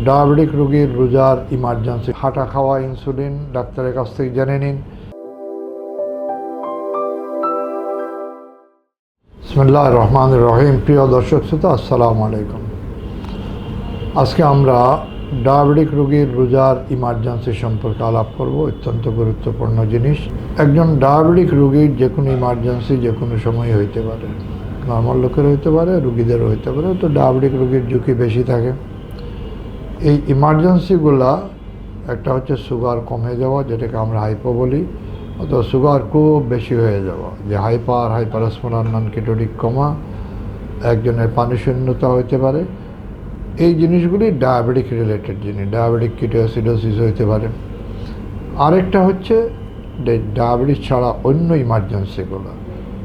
Diabetic রোগীর রোজার emergency হাঁটা খাওয়া ইনসুলিন ডাক্তারের কাছ থেকে জেনে নিন। বিসমিল্লাহির রহমানির রহিম। প্রিয় দর্শক শ্রোতা, আসসালামু আলাইকুম। আজকে আমরা ডায়াবেটিক রোগীর রোজার ইমার্জেন্সি সম্পর্কে আলাপ করব। অত্যন্ত গুরুত্বপূর্ণ জিনিস। একজন ডায়াবেটিক রোগীর যে কোনো ইমার্জেন্সি যে কোনো সময় হইতে পারে। নর্মাল লোকের হইতে পারে, রোগীদেরও হইতে পারে। তো ডায়াবেটিক রোগীর ঝুঁকি বেশি থাকে। এই ইমার্জেন্সিগুলা একটা হচ্ছে সুগার কমে যাওয়া, যেটাকে আমরা হাইপো বলি, অথবা সুগার খুব বেশি হয়ে যাওয়া, যে হাইপারসমোলার নন কিটোনিক কমা, একজনের পানি শূন্যতা হইতে পারে। এই জিনিসগুলি ডায়াবেটিক রিলেটেড জিনিস। ডায়াবেটিক কিটোঅ্যাসিডোসিস হইতে পারে। আরেকটা হচ্ছে ডায়াবেটিস ছাড়া অন্য ইমার্জেন্সিগুলো,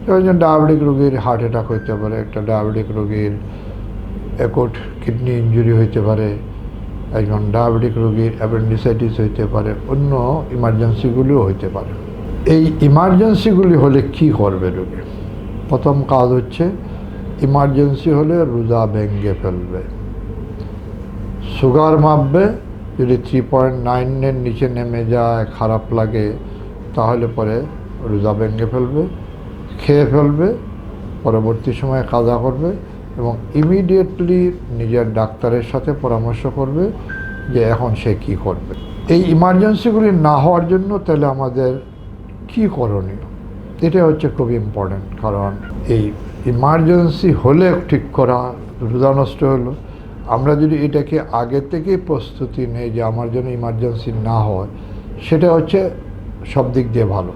যেমন ডায়াবেটিক রোগীর হার্ট অ্যাটাক হইতে পারে, একটা ডায়াবেটিক রোগীর অ্যাকুট কিডনি ইনজুরি হইতে পারে, একজন ডায়াবেটিক রোগীর অ্যাপেন্ডিসাইটিস হইতে পারে, অন্য ইমার্জেন্সিগুলিও হইতে পারে। এই ইমার্জেন্সিগুলি হলে কি করবে রোগী? প্রথম কাজ হচ্ছে, ইমার্জেন্সি হলে রোজা ভেঙে ফেলবে, সুগার মাপবে। যদি 3.9-এর নিচে নেমে যায়, খারাপ লাগে, তাহলে পরে রোজা ভেঙে ফেলবে, খেয়ে ফেলবে, পরবর্তী সময়ে কাজা করবে এবং ইমিডিয়েটলি নিজের ডাক্তারের সাথে পরামর্শ করবে যে এখন সে কী করবে। এই ইমার্জেন্সিগুলি না হওয়ার জন্য তাহলে আমাদের কী করণীয়, এটা হচ্ছে খুব ইম্পর্ট্যান্ট। কারণ এই ইমার্জেন্সি হলে ঠিক করা, রোজা নষ্ট হলো। আমরা যদি এটাকে আগে থেকেই প্রস্তুতি নেই যে আমার জন্য ইমার্জেন্সি না হয়, সেটা হচ্ছে সব দিক দিয়ে ভালো।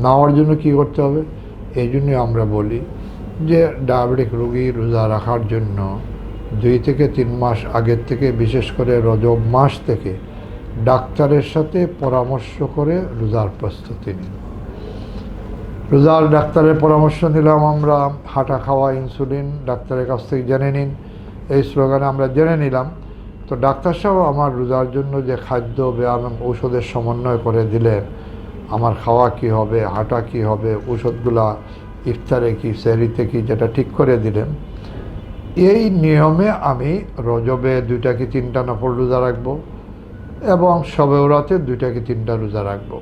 না হওয়ার জন্য কী করতে হবে? এই জন্যই আমরা বলি যে ডায়াবেটিক রোগী রোজা রাখার জন্য 2 থেকে 3 মাস আগের থেকে, বিশেষ করে রজব মাস থেকে ডাক্তারের সাথে পরামর্শ করে রোজার প্রস্তুতি নিন। রোজার ডাক্তারের পরামর্শ নিলাম আমরা। হাঁটা খাওয়া ইনসুলিন ডাক্তারের কাছ থেকে জেনে নিন, এই স্লোগানে আমরা জেনে নিলাম। তো ডাক্তার সাহেব আমার রোজার জন্য যে খাদ্য, ব্যায়াম এবং ঔষধের সমন্বয় করে দিলেন, আমার খাওয়া কি হবে, হাঁটা কি হবে, ঔষধগুলা ইফতারে কি, সেহরিতে কি, যেটা ঠিক করে দিলেন। এই নিয়মে আমি রজবে 2টা কি 3টা নফল রোজা রাখবো এবং শবে বরাতে 2টা কি 3টা রোজা রাখবো।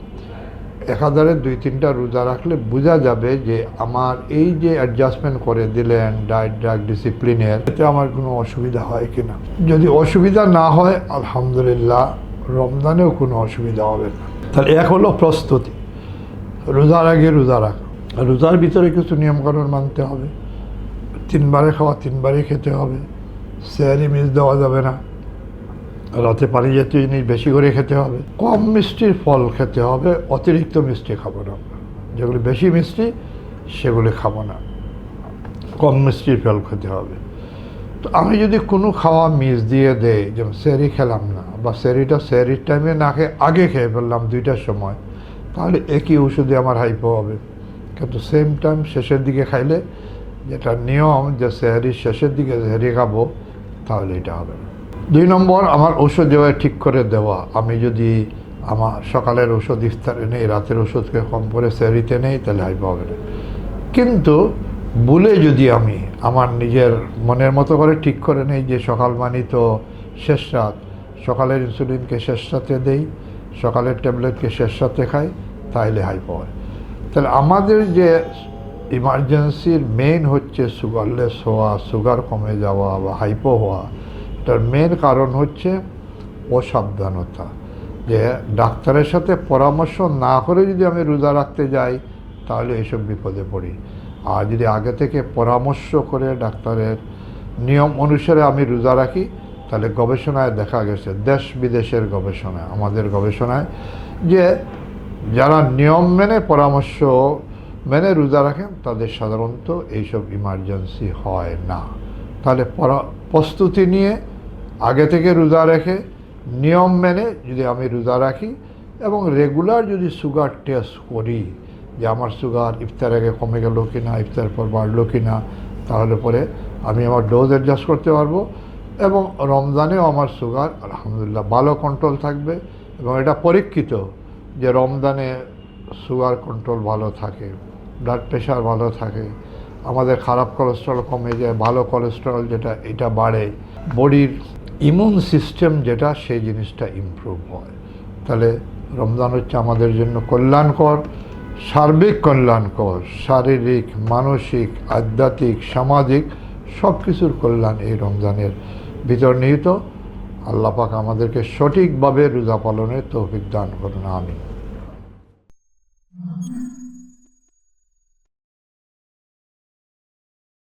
একাধারে 2-3টা রোজা রাখলে বোঝা যাবে যে আমার এই যে অ্যাডজাস্টমেন্ট করে দিলেন ডায়েট ড্রাগ ডিসিপ্লিনের, এতে আমার কোনো অসুবিধা হয় কি না। যদি অসুবিধা না হয়, আলহামদুলিল্লাহ, রমজানেও কোনো অসুবিধা হবে না। তাহলে এক হলো প্রস্তুতি, রোজার আগে রোজা রাখা। রোজার ভিতরে কিছু নিয়মকানুন মানতে হবে। 3 বারে খাওয়া 3 বারই খেতে হবে। সেহরি মিস দেওয়া যাবে না। রাতে পানি জাতীয় জিনিস বেশি করে খেতে হবে। কম মিষ্টির ফল খেতে হবে। অতিরিক্ত মিষ্টি খাবো না আমরা। যেগুলি বেশি মিষ্টি সেগুলি খাবো না, কম মিষ্টির ফল খেতে হবে। তো আমি যদি কোনো খাওয়া মিস দিয়ে দেই, যেমন সেহরি খেলাম না, বা সেহরির টাইমে না খেয়ে আগে খেয়ে ফেললাম 2টার সময়, তাহলে একই ওষুধে আমার হাইপো হবে। কিন্তু সেম টাইম শেষের দিকে খাইলে, যেটা নিয়ম যে সেহরির শেষের দিকে সেহরি খাবো, তাহলে এটা হবে না। 2 নম্বর, আমার ওষুধ যেভাবে ঠিক করে দেওয়া। আমি যদি আমার সকালের ওষুধ ইফতারে নেই, রাতের ওষুধকে কম করে সেহরিতে নেই, তাহলে হাইপো হবে না। কিন্তু ভুলে যদি আমি আমার নিজের মনের মতো করে ঠিক করে নেই যে সকাল মানি তো শেষ রাত, সকালের ইনসুলিনকে শেষ রাতে দেই, সকালের ট্যাবলেটকে শেষ রাতে খাই, তাইলে হাইপো হয়। তাহলে আমাদের যে ইমার্জেন্সির মেইন হচ্ছে সুগারলেস হওয়া, সুগার কমে যাওয়া বা হাইপো হওয়া, এটার মেইন কারণ হচ্ছে অসাবধানতা। যে ডাক্তারের সাথে পরামর্শ না করে যদি আমি রোজা রাখতে যাই, তাহলে এসব বিপদে পড়ি। আর যদি আগে থেকে পরামর্শ করে ডাক্তারের নিয়ম অনুসারে আমি রোজা রাখি, তাহলে গবেষণায় দেখা গেছে, দেশ বিদেশের গবেষণায়, আমাদের গবেষণায়, যে যারা নিয়ম মেনে পরামর্শ মেনে রোজা রাখেন, তাদের সাধারণত এইসব ইমার্জেন্সি হয় না। তাহলে প্রস্তুতি নিয়ে আগে থেকে রোজা রেখে নিয়ম মেনে যদি আমি রোজা রাখি এবং রেগুলার যদি সুগার টেস্ট করি যে আমার সুগার ইফতার আগে কমে গেল কি না, ইফতার পর বাড়লো কি না, তাহলে পরে আমি আমার ডোজ অ্যাডজাস্ট করতে পারবো এবং রমজানেও আমার সুগার আলহামদুলিল্লাহ ভালো কন্ট্রোল থাকবে। এবং এটা পরীক্ষিত যে রমজানে সুগার কন্ট্রোল ভালো থাকে, ব্লাড প্রেশার ভালো থাকে, আমাদের খারাপ কোলেস্ট্রল কমে যায়, ভালো কোলেস্ট্রল যেটা এটা বাড়ে, বডির ইমিউন সিস্টেম যেটা, সেই জিনিসটা ইমপ্রুভ হয়। তাহলে রমজান হচ্ছে আমাদের জন্য কল্যাণকর, সার্বিক কল্যাণকর, শারীরিক, মানসিক, আধ্যাত্মিক, সামাজিক সব কিছুর কল্যাণ এই রমজানের ভিতর নিহিত। আল্লাহ পাক আমাদেরকে সঠিকভাবে রোজা পালনের তৌফিক দান করুন, আমিন।